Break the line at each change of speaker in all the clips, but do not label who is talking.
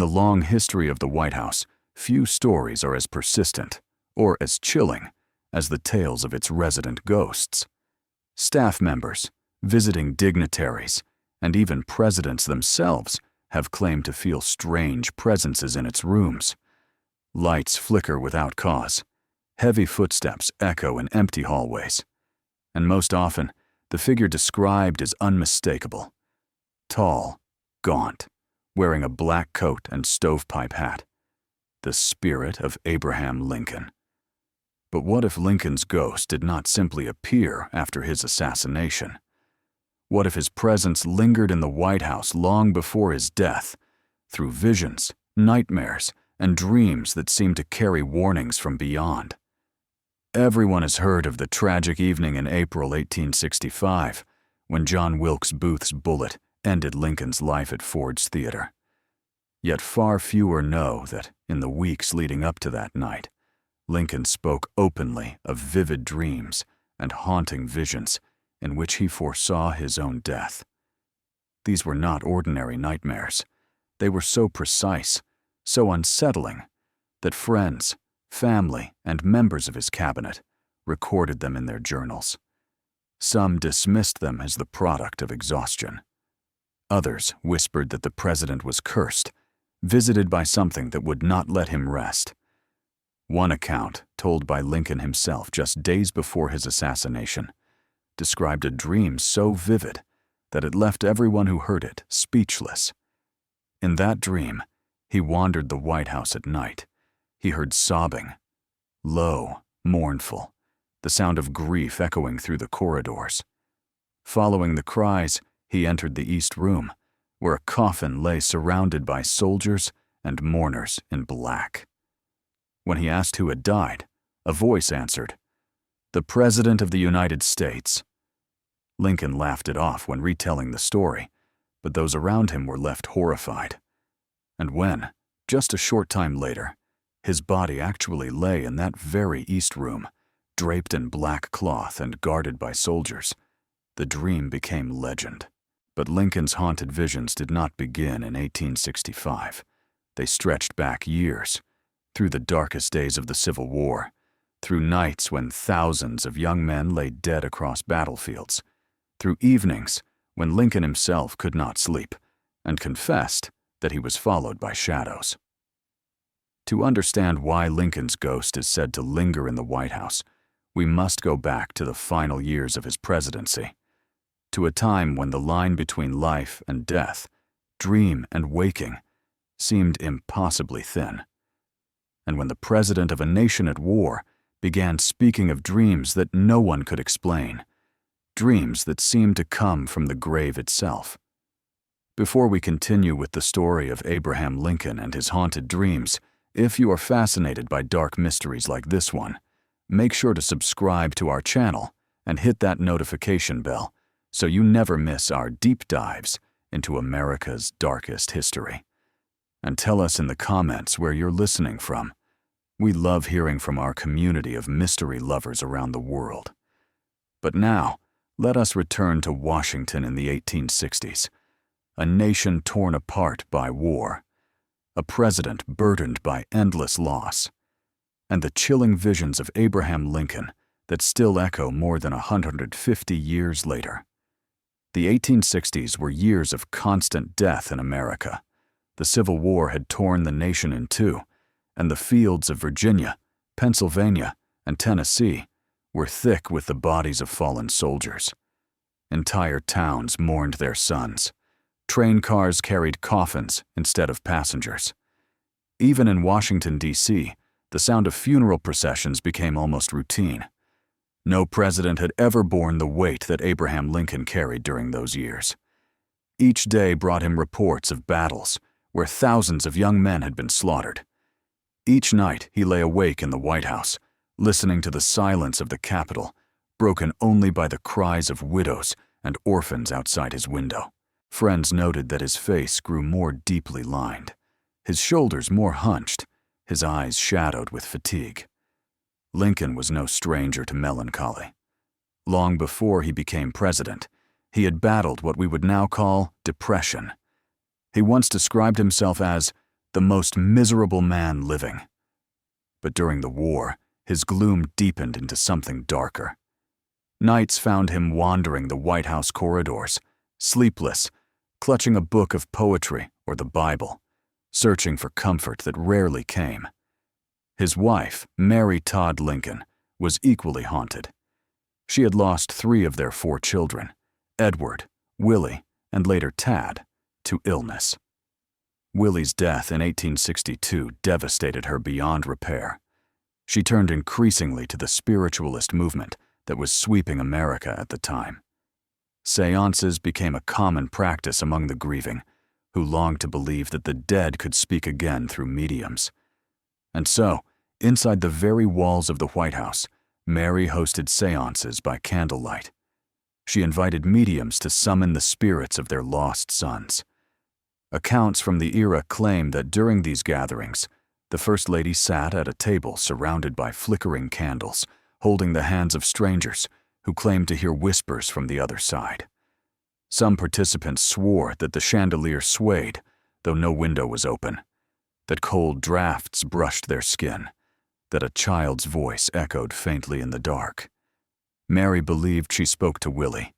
the long history of the White House, few stories are as persistent or as chilling as the tales of its resident ghosts. Staff members, visiting dignitaries, and even presidents themselves have claimed to feel strange presences in its rooms. Lights flicker without cause. Heavy footsteps echo in empty hallways. And most often, the figure described is unmistakable. Tall, gaunt, wearing a black coat and stovepipe hat. The spirit of Abraham Lincoln. But what if Lincoln's ghost did not simply appear after his assassination? What if his presence lingered in the White House long before his death, through visions, nightmares, and dreams that seemed to carry warnings from beyond? Everyone has heard of the tragic evening in April 1865, when John Wilkes Booth's bullet ended Lincoln's life at Ford's Theater. Yet far fewer know that, in the weeks leading up to that night, Lincoln spoke openly of vivid dreams and haunting visions in which he foresaw his own death. These were not ordinary nightmares. They were so precise, so unsettling, that friends, family, and members of his cabinet recorded them in their journals. Some dismissed them as the product of exhaustion. Others whispered that the president was cursed, visited by something that would not let him rest. One account, told by Lincoln himself just days before his assassination, described a dream so vivid that it left everyone who heard it speechless. In that dream, he wandered the White House at night. He heard sobbing, low, mournful, the sound of grief echoing through the corridors. Following the cries, he entered the East Room, where a coffin lay surrounded by soldiers and mourners in black. When he asked who had died, a voice answered, "The President of the United States." Lincoln laughed it off when retelling the story, but those around him were left horrified. And when, just a short time later, his body actually lay in that very East Room, draped in black cloth and guarded by soldiers, the dream became legend. But Lincoln's haunted visions did not begin in 1865. They stretched back years, through the darkest days of the Civil War, through nights when thousands of young men lay dead across battlefields, through evenings when Lincoln himself could not sleep and confessed that he was followed by shadows. To understand why Lincoln's ghost is said to linger in the White House, we must go back to the final years of his presidency, to a time when the line between life and death, dream and waking, seemed impossibly thin, and when the president of a nation at war began speaking of dreams that no one could explain, dreams that seemed to come from the grave itself. Before we continue with the story of Abraham Lincoln and his haunted dreams, if you are fascinated by dark mysteries like this one, make sure to subscribe to our channel and hit that notification bell so you never miss our deep dives into America's darkest history. And tell us in the comments where you're listening from. We love hearing from our community of mystery lovers around the world. But now, let us return to Washington in the 1860s, a nation torn apart by war, a president burdened by endless loss, and the chilling visions of Abraham Lincoln that still echo more than 150 years later. The 1860s were years of constant death in America. The Civil War had torn the nation in two, and the fields of Virginia, Pennsylvania, and Tennessee were thick with the bodies of fallen soldiers. Entire towns mourned their sons. Train cars carried coffins instead of passengers. Even in Washington, D.C., the sound of funeral processions became almost routine. No president had ever borne the weight that Abraham Lincoln carried during those years. Each day brought him reports of battles where thousands of young men had been slaughtered. Each night he lay awake in the White House, listening to the silence of the Capitol, broken only by the cries of widows and orphans outside his window. Friends noted that his face grew more deeply lined, his shoulders more hunched, his eyes shadowed with fatigue. Lincoln was no stranger to melancholy. Long before he became president, he had battled what we would now call depression. He once described himself as the most miserable man living. But during the war, his gloom deepened into something darker. Nights found him wandering the White House corridors, sleepless, clutching a book of poetry or the Bible, searching for comfort that rarely came. His wife, Mary Todd Lincoln, was equally haunted. She had lost 3 of their 4 children, Edward, Willie, and later Tad, to illness. Willie's death in 1862 devastated her beyond repair. She turned increasingly to the spiritualist movement that was sweeping America at the time. Seances became a common practice among the grieving, who longed to believe that the dead could speak again through mediums. And so, inside the very walls of the White House, Mary hosted seances by candlelight. She invited mediums to summon the spirits of their lost sons. Accounts from the era claim that during these gatherings, the First Lady sat at a table surrounded by flickering candles, holding the hands of strangers who claimed to hear whispers from the other side. Some participants swore that the chandelier swayed, though no window was open, that cold drafts brushed their skin, that a child's voice echoed faintly in the dark. Mary believed she spoke to Willie.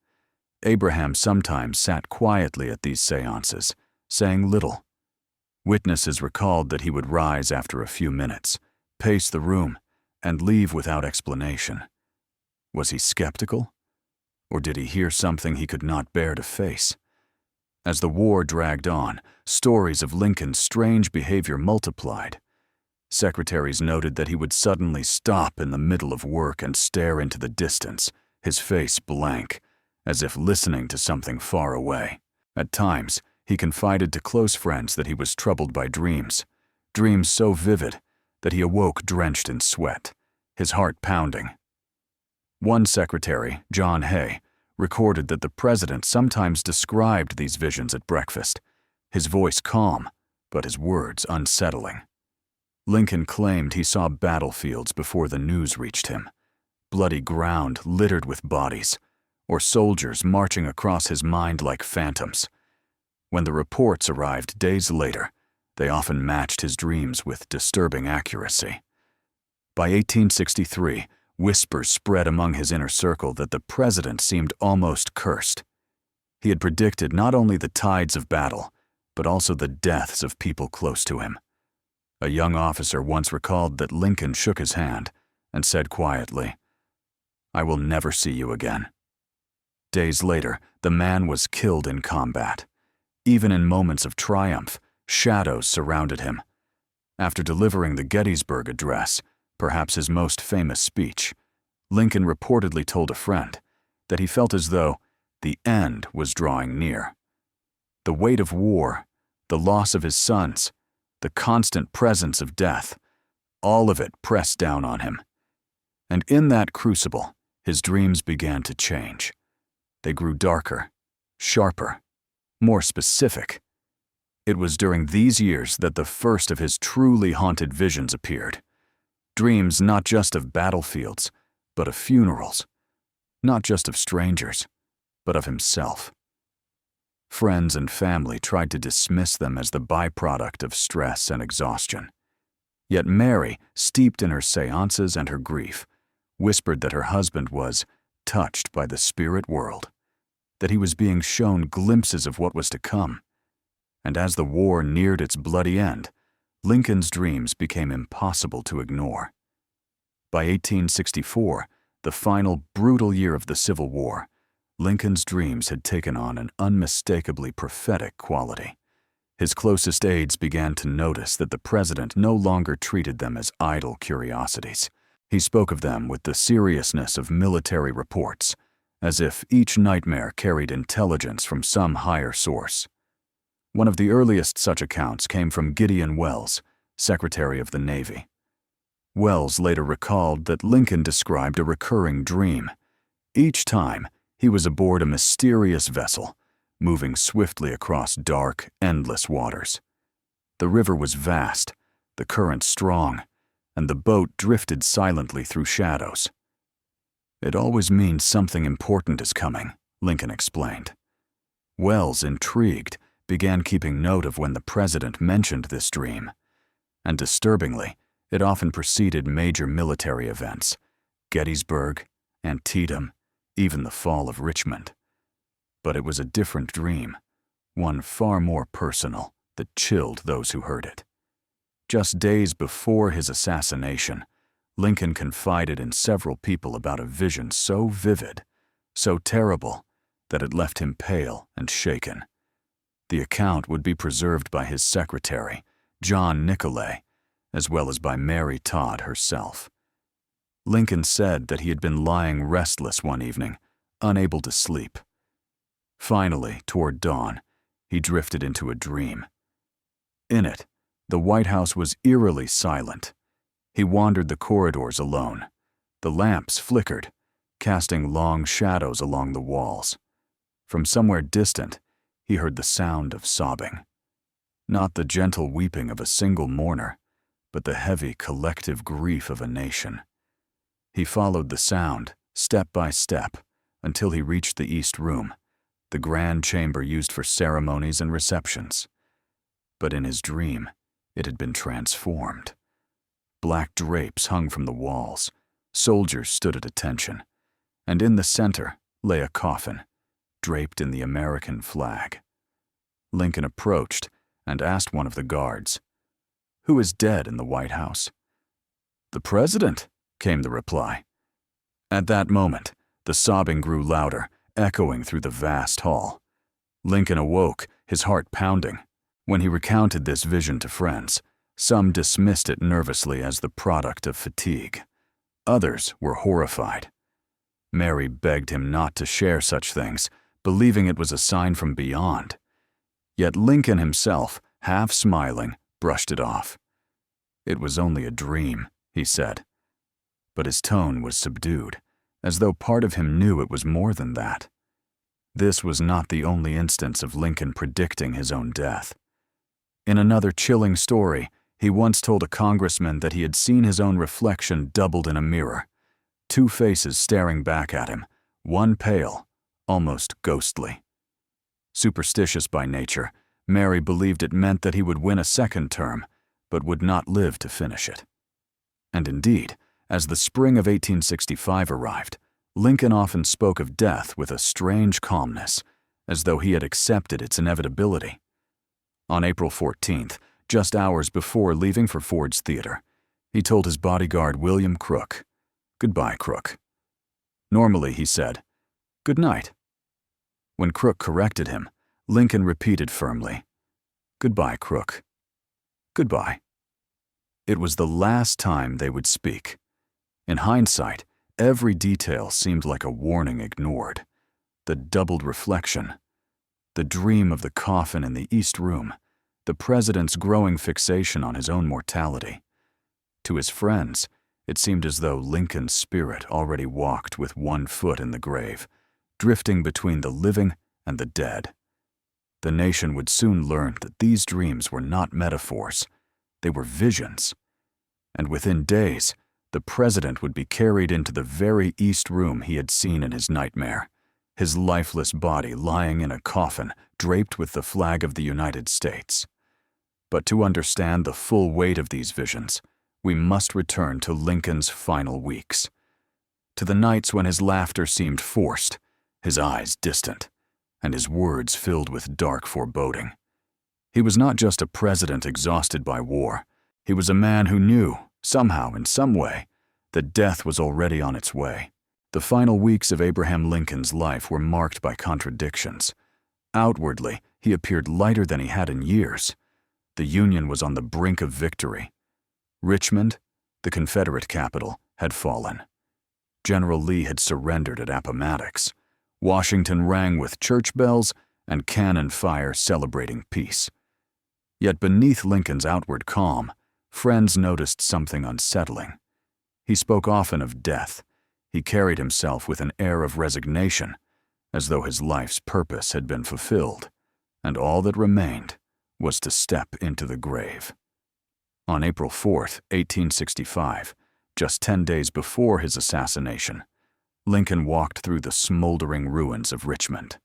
Abraham sometimes sat quietly at these seances, saying little. Witnesses recalled that he would rise after a few minutes, pace the room, and leave without explanation. Was he skeptical? Or did he hear something he could not bear to face? As the war dragged on, stories of Lincoln's strange behavior multiplied. Secretaries noted that he would suddenly stop in the middle of work and stare into the distance, his face blank, as if listening to something far away. At times, he confided to close friends that he was troubled by dreams so vivid that he awoke drenched in sweat, his heart pounding. One secretary, John Hay, recorded that the president sometimes described these visions at breakfast, his voice calm, but his words unsettling. Lincoln claimed he saw battlefields before the news reached him, bloody ground littered with bodies, or soldiers marching across his mind like phantoms. When the reports arrived days later, they often matched his dreams with disturbing accuracy. By 1863, whispers spread among his inner circle that the president seemed almost cursed. He had predicted not only the tides of battle, but also the deaths of people close to him. A young officer once recalled that Lincoln shook his hand and said quietly, "I will never see you again." Days later, the man was killed in combat. Even in moments of triumph, shadows surrounded him. After delivering the Gettysburg Address, perhaps his most famous speech, Lincoln reportedly told a friend that he felt as though the end was drawing near. The weight of war, the loss of his sons, the constant presence of death, all of it pressed down on him. And in that crucible, his dreams began to change. They grew darker, sharper, more specific. It was during these years that the first of his truly haunted visions appeared. Dreams not just of battlefields, but of funerals. Not just of strangers, but of himself. Friends and family tried to dismiss them as the byproduct of stress and exhaustion. Yet Mary, steeped in her seances and her grief, whispered that her husband was touched by the spirit world, that he was being shown glimpses of what was to come. And as the war neared its bloody end, Lincoln's dreams became impossible to ignore. By 1864, the final brutal year of the Civil War, Lincoln's dreams had taken on an unmistakably prophetic quality. His closest aides began to notice that the president no longer treated them as idle curiosities. He spoke of them with the seriousness of military reports, as if each nightmare carried intelligence from some higher source. One of the earliest such accounts came from Gideon Welles, Secretary of the Navy. Welles later recalled that Lincoln described a recurring dream. Each time, he was aboard a mysterious vessel, moving swiftly across dark, endless waters. The river was vast, the current strong, and the boat drifted silently through shadows. "It always means something important is coming," Lincoln explained. Welles, intrigued, began keeping note of when the president mentioned this dream. And disturbingly, it often preceded major military events: Gettysburg, Antietam, even the fall of Richmond. But it was a different dream, one far more personal, that chilled those who heard it. Just days before his assassination, Lincoln confided in several people about a vision so vivid, so terrible, that it left him pale and shaken. The account would be preserved by his secretary, John Nicolay, as well as by Mary Todd herself. Lincoln said that he had been lying restless one evening, unable to sleep. Finally, toward dawn, he drifted into a dream. In it, the White House was eerily silent. He wandered the corridors alone. The lamps flickered, casting long shadows along the walls. From somewhere distant, he heard the sound of sobbing. Not the gentle weeping of a single mourner, but the heavy collective grief of a nation. He followed the sound, step by step, until he reached the East Room, the grand chamber used for ceremonies and receptions. But in his dream, it had been transformed. Black drapes hung from the walls, soldiers stood at attention, and in the center lay a coffin, draped in the American flag. Lincoln approached and asked one of the guards, "Who is dead in the White House?" "The president," came the reply. At that moment, the sobbing grew louder, echoing through the vast hall. Lincoln awoke, his heart pounding. When he recounted this vision to friends, some dismissed it nervously as the product of fatigue. Others were horrified. Mary begged him not to share such things, believing it was a sign from beyond. Yet Lincoln himself, half smiling, brushed it off. "It was only a dream," he said. But his tone was subdued, as though part of him knew it was more than that. This was not the only instance of Lincoln predicting his own death. In another chilling story, he once told a congressman that he had seen his own reflection doubled in a mirror, two faces staring back at him, one pale, almost ghostly. Superstitious by nature, Mary believed it meant that he would win a second term, but would not live to finish it. And indeed, as the spring of 1865 arrived, Lincoln often spoke of death with a strange calmness, as though he had accepted its inevitability. On April 14th, just hours before leaving for Ford's Theater, he told his bodyguard William Crook, "Goodbye, Crook." Normally, he said, "Good night." When Crook corrected him, Lincoln repeated firmly, "Goodbye, Crook. Goodbye." It was the last time they would speak. In hindsight, every detail seemed like a warning ignored. The doubled reflection, the dream of the coffin in the East Room, the president's growing fixation on his own mortality. To his friends, it seemed as though Lincoln's spirit already walked with one foot in the grave, drifting between the living and the dead. The nation would soon learn that these dreams were not metaphors, they were visions. And within days, the president would be carried into the very East Room he had seen in his nightmare, his lifeless body lying in a coffin draped with the flag of the United States. But to understand the full weight of these visions, we must return to Lincoln's final weeks, to the nights when his laughter seemed forced, his eyes distant, and his words filled with dark foreboding. He was not just a president exhausted by war. He was a man who knew, somehow, in some way, that death was already on its way. The final weeks of Abraham Lincoln's life were marked by contradictions. Outwardly, he appeared lighter than he had in years. The Union was on the brink of victory. Richmond, the Confederate capital, had fallen. General Lee had surrendered at Appomattox. Washington rang with church bells and cannon fire celebrating peace. Yet beneath Lincoln's outward calm, friends noticed something unsettling. He spoke often of death. He carried himself with an air of resignation, as though his life's purpose had been fulfilled, and all that remained was to step into the grave. On April 4th, 1865, just 10 days before his assassination, Lincoln walked through the smoldering ruins of Richmond.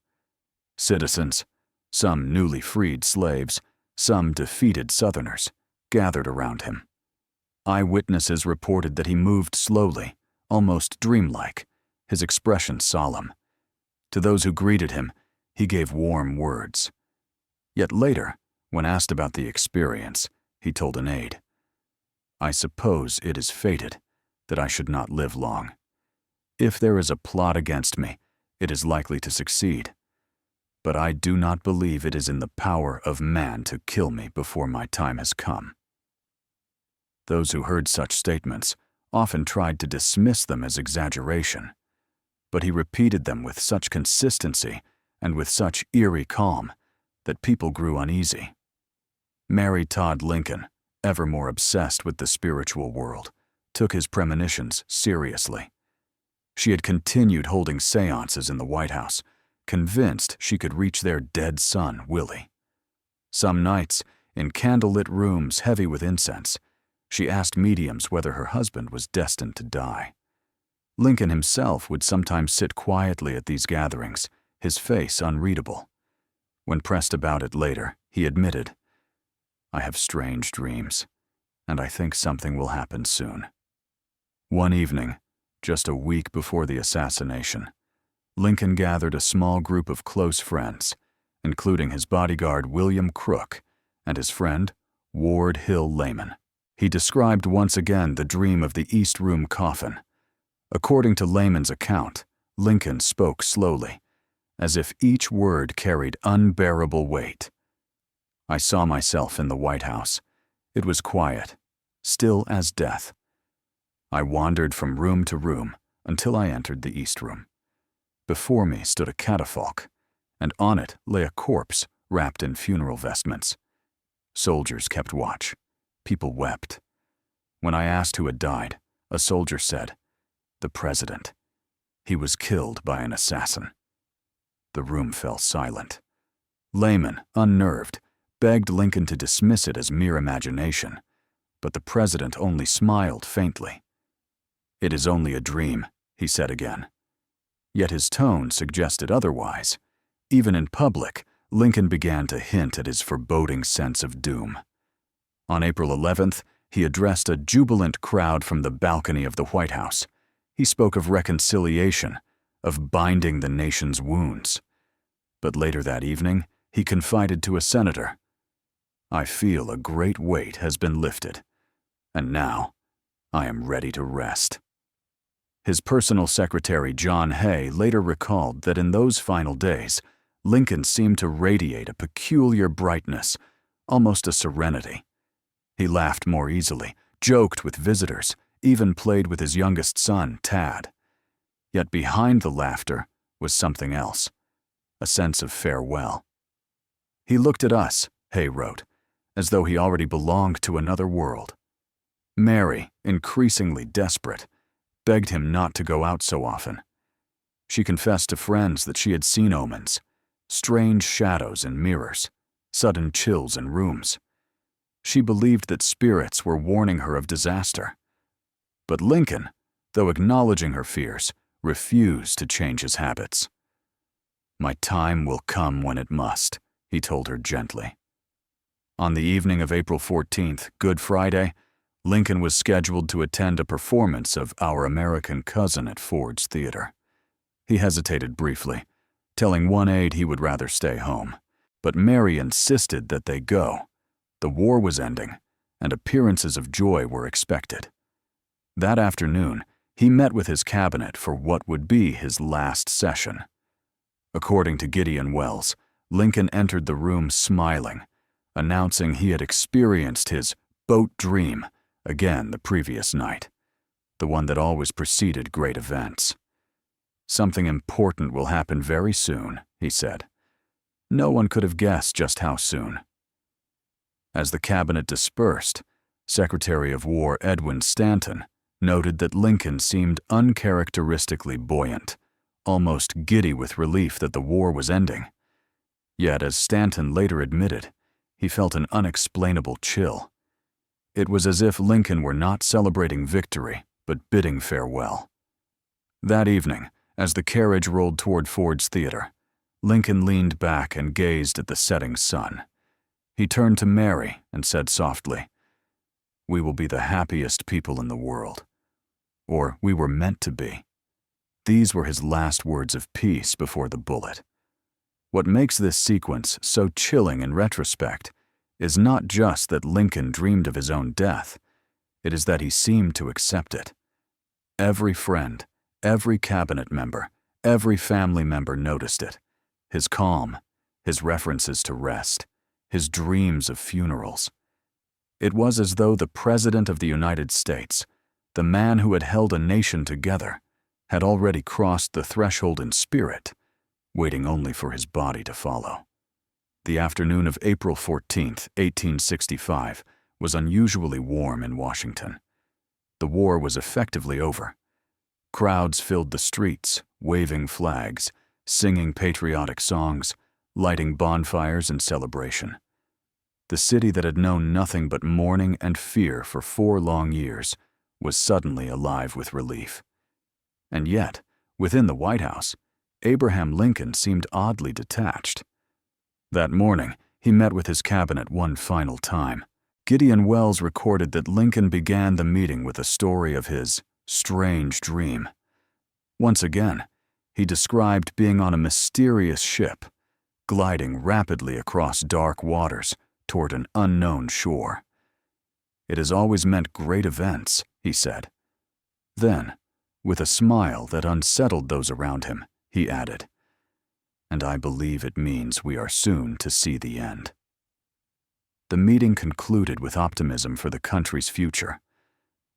"Citizens, Some newly freed slaves, some defeated Southerners, gathered around him. Eyewitnesses reported that he moved slowly, almost dreamlike, his expression solemn. To those who greeted him, he gave warm words. Yet later, when asked about the experience, he told an aide, "I suppose it is fated that I should not live long. If there is a plot against me, it is likely to succeed. But I do not believe it is in the power of man to kill me before my time has come." Those who heard such statements often tried to dismiss them as exaggeration, but he repeated them with such consistency and with such eerie calm that people grew uneasy. Mary Todd Lincoln, ever more obsessed with the spiritual world, took his premonitions seriously. She had continued holding seances in the White House, convinced she could reach their dead son, Willie. Some nights, in candlelit rooms heavy with incense, she asked mediums whether her husband was destined to die. Lincoln himself would sometimes sit quietly at these gatherings, his face unreadable. When pressed about it later, he admitted, "I have strange dreams, and I think something will happen soon." One evening, just a week before the assassination, Lincoln gathered a small group of close friends, including his bodyguard William Crook and his friend Ward Hill Layman. He described once again the dream of the East Room coffin. According to Layman's account, Lincoln spoke slowly, as if each word carried unbearable weight. "I saw myself in the White House. It was quiet, still as death. I wandered from room to room until I entered the East Room. Before me stood a catafalque, and on it lay a corpse wrapped in funeral vestments. Soldiers kept watch. People wept. When I asked who had died, a soldier said, 'The President. He was killed by an assassin.' The room fell silent. Layman, unnerved, begged Lincoln to dismiss it as mere imagination, but the President only smiled faintly. 'It is only a dream,' he said again. Yet his tone suggested otherwise. Even in public, Lincoln began to hint at his foreboding sense of doom. On April 11th, he addressed a jubilant crowd from the balcony of the White House. He spoke of reconciliation, of binding the nation's wounds. But later that evening, he confided to a senator, "I feel a great weight has been lifted, and now I am ready to rest." His personal secretary, John Hay, later recalled that in those final days, Lincoln seemed to radiate a peculiar brightness, almost a serenity. He laughed more easily, joked with visitors, even played with his youngest son, Tad. Yet behind the laughter was something else, a sense of farewell. "He looked at us," Hay wrote, "as though he already belonged to another world." Mary, increasingly desperate, begged him not to go out so often. She confessed to friends that she had seen omens, strange shadows in mirrors, sudden chills in rooms. She believed that spirits were warning her of disaster. But Lincoln, though acknowledging her fears, refused to change his habits. "My time will come when it must," he told her gently. On the evening of April 14th, Good Friday, Lincoln was scheduled to attend a performance of Our American Cousin at Ford's Theater. He hesitated briefly, telling one aide he would rather stay home. But Mary insisted that they go. The war was ending, and appearances of joy were expected. That afternoon, he met with his cabinet for what would be his last session. According to Gideon Wells, Lincoln entered the room smiling, announcing he had experienced his boat dream again the previous night, the one that always preceded great events. "Something important will happen very soon," he said. No one could have guessed just how soon. As the cabinet dispersed, Secretary of War Edwin Stanton noted that Lincoln seemed uncharacteristically buoyant, almost giddy with relief that the war was ending. Yet, as Stanton later admitted, he felt an unexplainable chill. It was as if Lincoln were not celebrating victory, but bidding farewell. That evening, as the carriage rolled toward Ford's Theater, Lincoln leaned back and gazed at the setting sun. He turned to Mary and said softly, "We will be the happiest people in the world. Or we were meant to be." These were his last words of peace before the bullet. What makes this sequence so chilling in retrospect is not just that Lincoln dreamed of his own death, it is that he seemed to accept it. Every friend, every cabinet member, every family member noticed it. His calm, his references to rest, his dreams of funerals. It was as though the President of the United States, the man who had held a nation together, had already crossed the threshold in spirit, waiting only for his body to follow. The afternoon of April 14, 1865, was unusually warm in Washington. The war was effectively over. Crowds filled the streets, waving flags, singing patriotic songs, lighting bonfires in celebration. The city that had known nothing but mourning and fear for 4 long years was suddenly alive with relief. And yet, within the White House, Abraham Lincoln seemed oddly detached. That morning, he met with his cabinet one final time. Gideon Wells recorded that Lincoln began the meeting with a story of his strange dream. Once again, he described being on a mysterious ship, gliding rapidly across dark waters toward an unknown shore. "It has always meant great events," he said. Then, with a smile that unsettled those around him, he added, "And I believe it means we are soon to see the end." The meeting concluded with optimism for the country's future,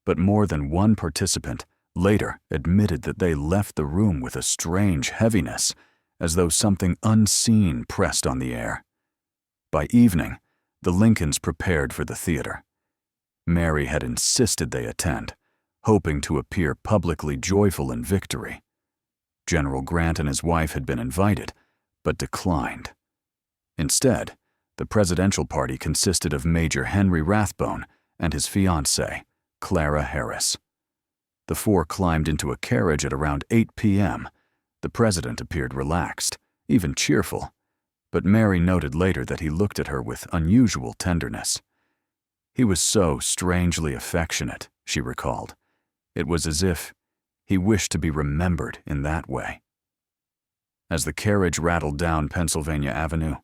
but more than one participant later admitted that they left the room with a strange heaviness, as though something unseen pressed on the air. By evening, the Lincolns prepared for the theater. Mary had insisted they attend, hoping to appear publicly joyful in victory. General Grant and his wife had been invited, but declined. Instead, the presidential party consisted of Major Henry Rathbone and his fiancée, Clara Harris. The 4 climbed into a carriage at around 8 p.m. The president appeared relaxed, even cheerful, but Mary noted later that he looked at her with unusual tenderness. He was so strangely affectionate, she recalled. It was as if he wished to be remembered in that way. As the carriage rattled down Pennsylvania Avenue,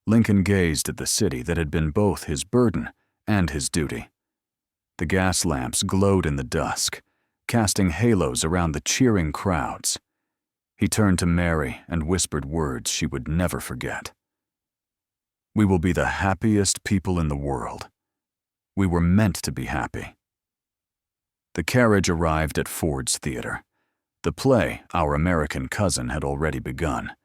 Lincoln gazed at the city that had been both his burden and his duty. The gas lamps glowed in the dusk, casting halos around the cheering crowds. He turned to Mary and whispered words she would never forget. "We will be the happiest people in the world. We were meant to be happy." The carriage arrived at Ford's Theater. The play, Our American Cousin, had already begun.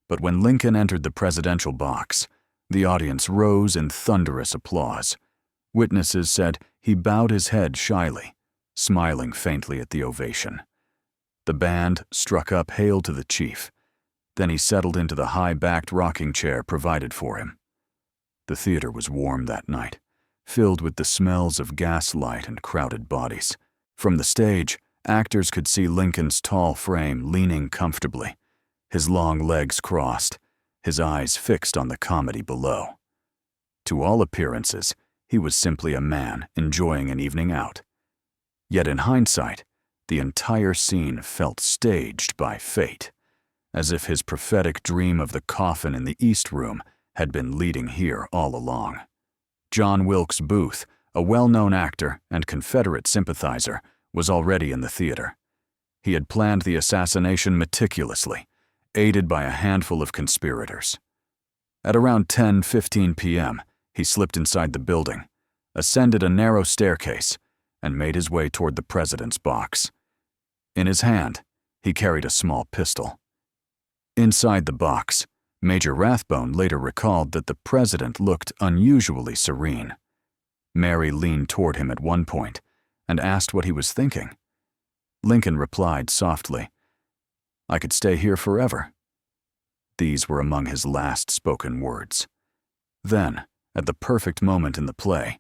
But when Lincoln entered the presidential box, the audience rose in thunderous applause. Witnesses said he bowed his head shyly, smiling faintly at the ovation. The band struck up Hail to the Chief. Then he settled into the high-backed rocking chair provided for him. The theater was warm that night, filled with the smells of gaslight and crowded bodies. From the stage, actors could see Lincoln's tall frame leaning comfortably, his long legs crossed, his eyes fixed on the comedy below. To all appearances, he was simply a man enjoying an evening out. Yet in hindsight, the entire scene felt staged by fate, as if his prophetic dream of the coffin in the East Room had been leading here all along. John Wilkes Booth, a well-known actor and Confederate sympathizer, was already in the theater. He had planned the assassination meticulously, aided by a handful of conspirators. At around 10:15 p.m., he slipped inside the building, ascended a narrow staircase, and made his way toward the president's box. In his hand, he carried a small pistol. Inside the box, Major Rathbone later recalled that the president looked unusually serene. Mary leaned toward him at one point and asked what he was thinking. Lincoln replied softly, "I could stay here forever." These were among his last spoken words. Then, at the perfect moment in the play,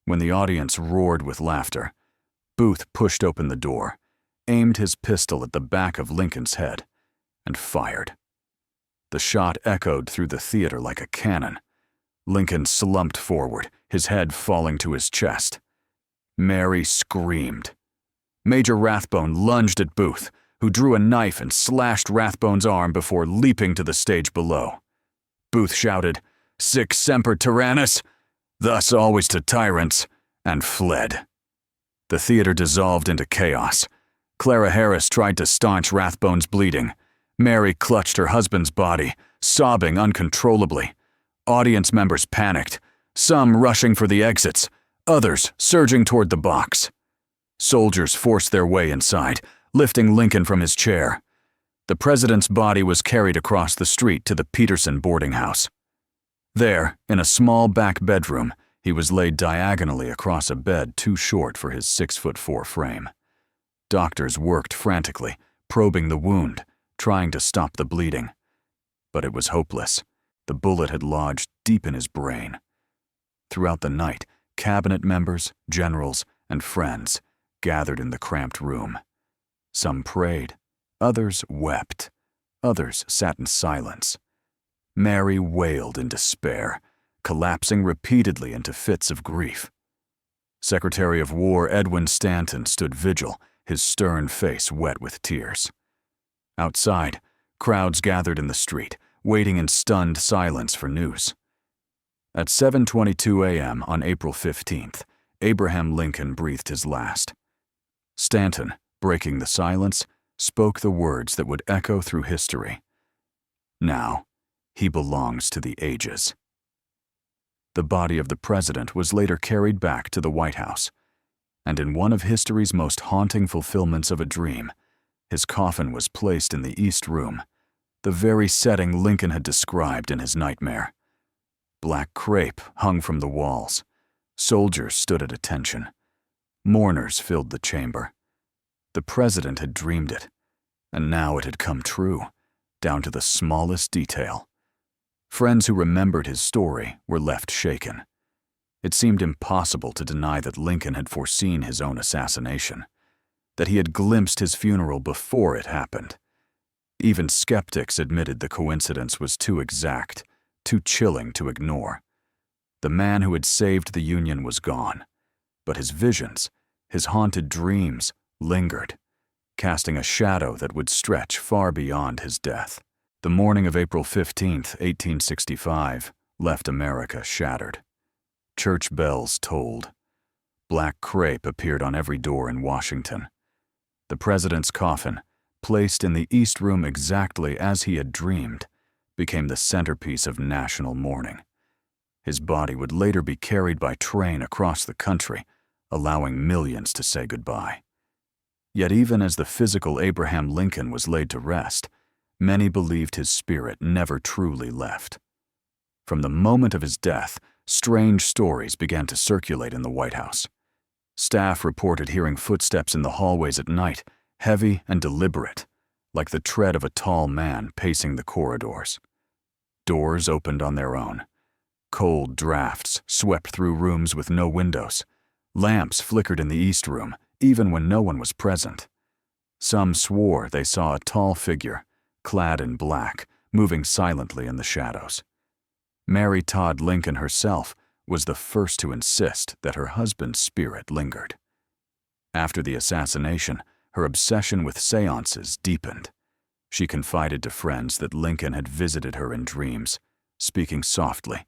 when the audience roared with laughter, Booth pushed open the door, aimed his pistol at the back of Lincoln's head, and fired. The shot echoed through the theater like a cannon. Lincoln slumped forward, his head falling to his chest. Mary screamed. Major Rathbone lunged at Booth, who drew a knife and slashed Rathbone's arm before leaping to the stage below. Booth shouted, "Sic semper tyrannis," thus always to tyrants, and fled. The theater dissolved into chaos. Clara Harris tried to staunch Rathbone's bleeding. Mary clutched her husband's body, sobbing uncontrollably. Audience members panicked, some rushing for the exits, others surging toward the box. Soldiers forced their way inside, lifting Lincoln from his chair. The president's body was carried across the street to the Peterson boarding house. There, in a small back bedroom, he was laid diagonally across a bed too short for his 6'4" frame. Doctors worked frantically, probing the wound, trying to stop the bleeding. But it was hopeless. The bullet had lodged deep in his brain. Throughout the night, cabinet members, generals, and friends gathered in the cramped room. Some prayed, others wept, others sat in silence. Mary wailed in despair, collapsing repeatedly into fits of grief. Secretary of War Edwin Stanton stood vigil, his stern face wet with tears. Outside, crowds gathered in the street, waiting in stunned silence for news. At 7:22 a.m. on April 15th, Abraham Lincoln breathed his last. Stanton, breaking the silence, spoke the words that would echo through history. Now, he belongs to the ages. The body of the president was later carried back to the White House, and in one of history's most haunting fulfillments of a dream, his coffin was placed in the East Room, the very setting Lincoln had described in his nightmare. Black crepe hung from the walls. Soldiers stood at attention. Mourners filled the chamber. The president had dreamed it, and now it had come true, down to the smallest detail. Friends who remembered his story were left shaken. It seemed impossible to deny that Lincoln had foreseen his own assassination, that he had glimpsed his funeral before it happened. Even skeptics admitted the coincidence was too exact, too chilling to ignore. The man who had saved the Union was gone, but his visions, his haunted dreams, lingered, casting a shadow that would stretch far beyond his death. The morning of April 15, 1865, left America shattered. Church bells tolled. Black crepe appeared on every door in Washington. The president's coffin, placed in the East Room exactly as he had dreamed, became the centerpiece of national mourning. His body would later be carried by train across the country, allowing millions to say goodbye. Yet even as the physical Abraham Lincoln was laid to rest, many believed his spirit never truly left. From the moment of his death, strange stories began to circulate in the White House. Staff reported hearing footsteps in the hallways at night, heavy and deliberate, like the tread of a tall man pacing the corridors. Doors opened on their own. Cold drafts swept through rooms with no windows. Lamps flickered in the East Room, even when no one was present. Some swore they saw a tall figure, clad in black, moving silently in the shadows. Mary Todd Lincoln herself was the first to insist that her husband's spirit lingered. After the assassination, her obsession with seances deepened. She confided to friends that Lincoln had visited her in dreams, speaking softly,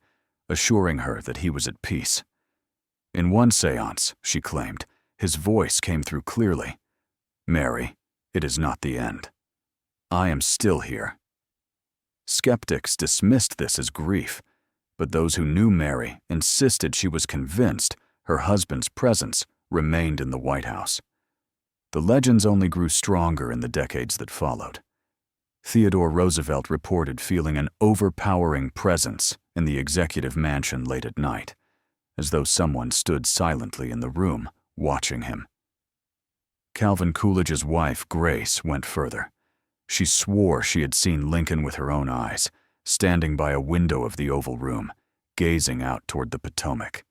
assuring her that he was at peace. In one seance, she claimed, his voice came through clearly. "Mary, it is not the end. I am still here." Skeptics dismissed this as grief, but those who knew Mary insisted she was convinced her husband's presence remained in the White House. The legends only grew stronger in the decades that followed. Theodore Roosevelt reported feeling an overpowering presence in the executive mansion late at night, as though someone stood silently in the room, watching him. Calvin Coolidge's wife, Grace, went further. She swore she had seen Lincoln with her own eyes, standing by a window of the Oval Room, gazing out toward the Potomac.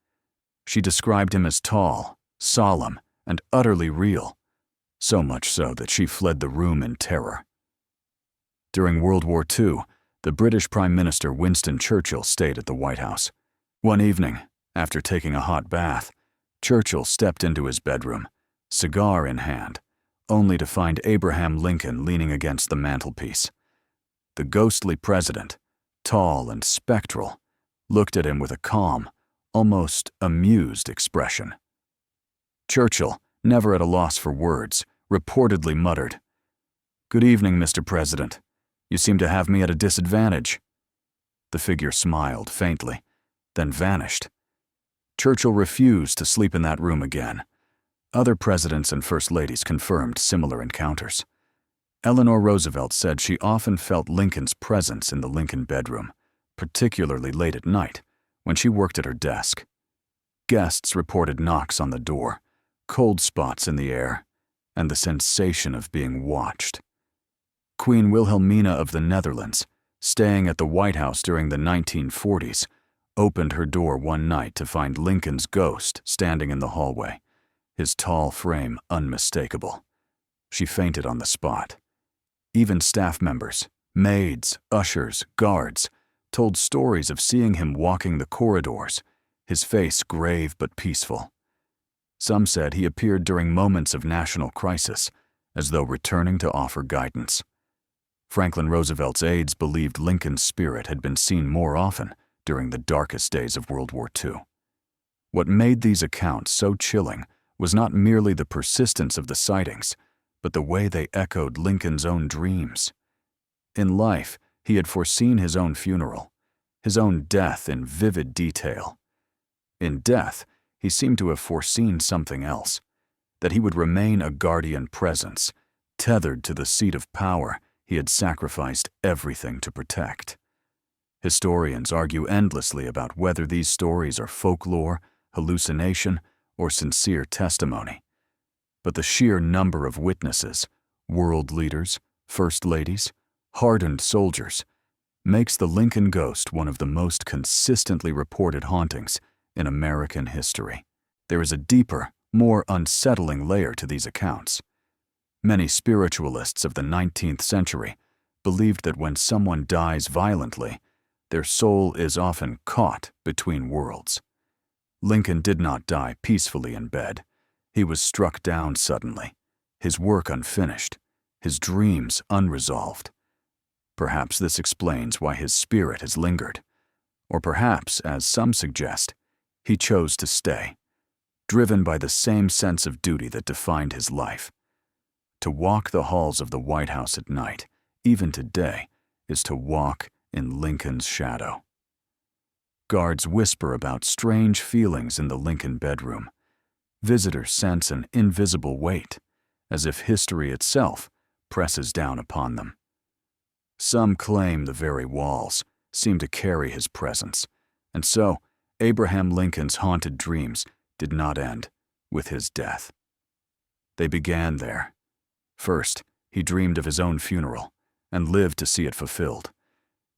She described him as tall, solemn, and utterly real, so much so that she fled the room in terror. During World War II, the The British Prime Minister Winston Churchill stayed at the White House. One evening, after taking a hot bath, Churchill stepped into his bedroom, cigar in hand, only to find Abraham Lincoln leaning against the mantelpiece. The ghostly president, tall and spectral, looked at him with a calm, almost amused expression. Churchill, never at a loss for words, reportedly muttered, "Good evening, Mr. President. You seem to have me at a disadvantage." The figure smiled faintly, then vanished. Churchill refused to sleep in that room again. Other presidents and first ladies confirmed similar encounters. Eleanor Roosevelt said she often felt Lincoln's presence in the Lincoln bedroom, particularly late at night, when she worked at her desk. Guests reported knocks on the door, cold spots in the air, and the sensation of being watched. Queen Wilhelmina of the Netherlands, staying at the White House during the 1940s, opened her door one night to find Lincoln's ghost standing in the hallway, his tall frame unmistakable. She fainted on the spot. Even staff members, maids, ushers, guards, told stories of seeing him walking the corridors, his face grave but peaceful. Some said he appeared during moments of national crisis, as though returning to offer guidance. Franklin Roosevelt's aides believed Lincoln's spirit had been seen more often during the darkest days of World War II. What made these accounts so chilling was not merely the persistence of the sightings, but the way they echoed Lincoln's own dreams. In life, he had foreseen his own funeral, his own death in vivid detail. In death, he seemed to have foreseen something else, that he would remain a guardian presence, tethered to the seat of power he had sacrificed everything to protect. Historians argue endlessly about whether these stories are folklore, hallucination, or sincere testimony. But the sheer number of witnesses, world leaders, first ladies, hardened soldiers, makes the Lincoln ghost one of the most consistently reported hauntings in American history. There is a deeper, more unsettling layer to these accounts. Many spiritualists of the 19th century believed that when someone dies violently, their soul is often caught between worlds. Lincoln did not die peacefully in bed. He was struck down suddenly, his work unfinished, his dreams unresolved. Perhaps this explains why his spirit has lingered. Or perhaps, as some suggest, he chose to stay, driven by the same sense of duty that defined his life. To walk the halls of the White House at night, even today, is to walk in Lincoln's shadow. Guards whisper about strange feelings in the Lincoln bedroom. Visitors sense an invisible weight, as if history itself presses down upon them. Some claim the very walls seem to carry his presence, and so Abraham Lincoln's haunted dreams did not end with his death. They began there. First, he dreamed of his own funeral and lived to see it fulfilled.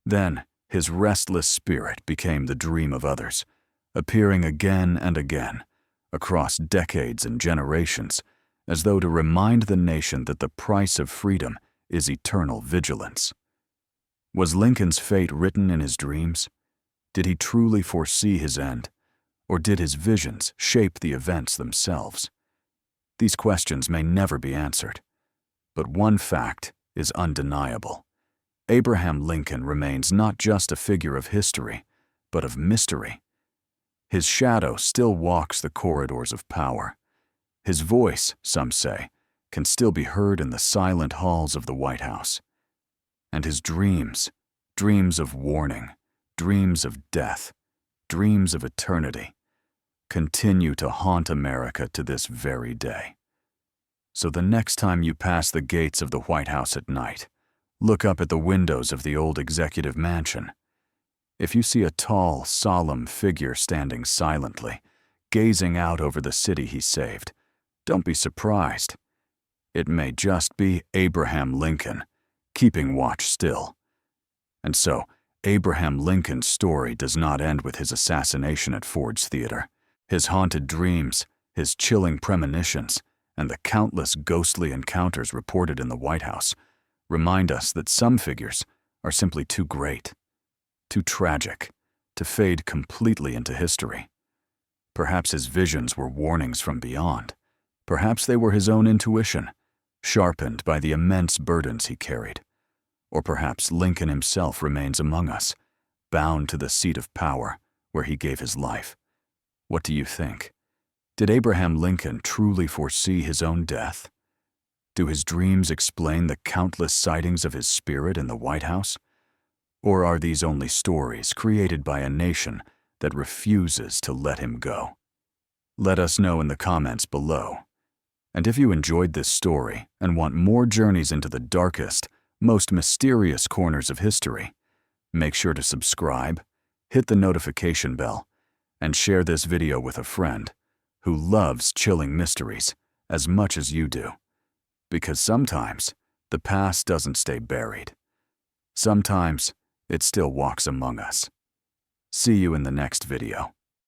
Then, his restless spirit became the dream of others, appearing again and again, across decades and generations, as though to remind the nation that the price of freedom is eternal vigilance. Was Lincoln's fate written in his dreams? Did he truly foresee his end, or did his visions shape the events themselves? These questions may never be answered, but one fact is undeniable. Abraham Lincoln remains not just a figure of history, but of mystery. His shadow still walks the corridors of power. His voice, some say, can still be heard in the silent halls of the White House. And his dreams, dreams of warning, dreams of death, dreams of eternity, continue to haunt America to this very day. So the next time you pass the gates of the White House at night, look up at the windows of the old executive mansion. If you see a tall, solemn figure standing silently, gazing out over the city he saved, don't be surprised. It may just be Abraham Lincoln, keeping watch still. And so, Abraham Lincoln's story does not end with his assassination at Ford's Theater. His haunted dreams, his chilling premonitions, and the countless ghostly encounters reported in the White House remind us that some figures are simply too great, too tragic, to fade completely into history. Perhaps his visions were warnings from beyond. Perhaps they were his own intuition, sharpened by the immense burdens he carried. Or perhaps Lincoln himself remains among us, bound to the seat of power where he gave his life. What do you think? Did Abraham Lincoln truly foresee his own death? Do his dreams explain the countless sightings of his spirit in the White House? Or are these only stories created by a nation that refuses to let him go? Let us know in the comments below. And if you enjoyed this story and want more journeys into the darkest, most mysterious corners of history, make sure to subscribe, hit the notification bell, and share this video with a friend who loves chilling mysteries as much as you do. Because sometimes the past doesn't stay buried. Sometimes it still walks among us. See you in the next video.